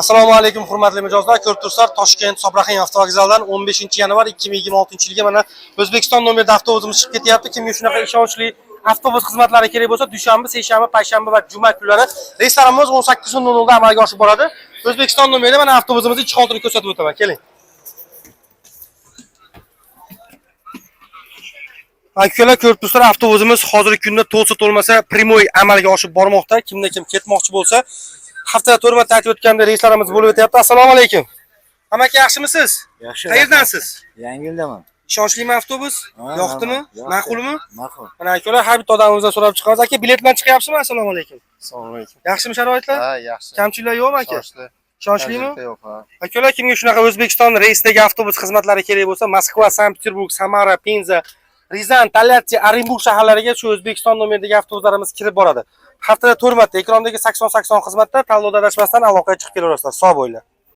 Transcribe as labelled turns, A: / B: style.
A: Assalomu alaykum hurmatli mijozlar. Ko'rib turibsizlar, Toshkent Sobraxin avtovokzalidan 15-yanvar 2026-yilga mana O'zbekiston nomerli avtobusimiz chiqib ketyapti. Kimga shunaqa ishonchli avtobus xizmatlari kerak bo'lsa, dushanba, seshanba, payshanba va juma kunlari reyslarimiz 18:00 da amalga oshib boradi. O'zbekiston nomerli mana avtobusimizni ichki holatini ko'rsatib o'taman. Keling. Akalar, ko'rib turibsizlar, avtobusimiz hozirgi kunda to'lsa to'lmasa primoy amalga oshib bormoqda. Kimda kim ketmoqchi bo'lsa, haftada 4 marta aytib o'tganda reyslarimiz bo'lib o'tyapti. Assalomu alaykum. Amaki, yaxshimisiz?
B: Yaxshi.
A: Qayerdansiz?
B: Yangildaman.
A: Ishonchli avtobus? Yoqdimi? Ma'qulmi?
B: Ma'qul.
A: Mana akalar, har bitta odamimizdan so'rab chiqamiz. Aka, bilet bilan chiqyapsizmi? Assalomu alaykum.
B: Assalomu alaykum.
A: Yaxshimi sharoitlar?
B: Ha, yaxshi.
A: Kamchiliklar yo'qmi aka? Ishonchli?mi?
B: Yo'q, ha.
A: Akalar, kimga shunaqa O'zbekiston reysdagi avtobus xizmatlari kerak bo'lsa, Moskva, Sankt-Peterburg, Samara, Penza, Rizan, Tolyatti, Orenburg shaharlariga shu O'zbekiston nomeridagi avtobuslarimiz kirib boradi. Haftada 4 marta ekrondagi 80 xizmatda tanlovda adashmasdan aloqaga chiqib kelaverasizlar. Sog' bo'linglar.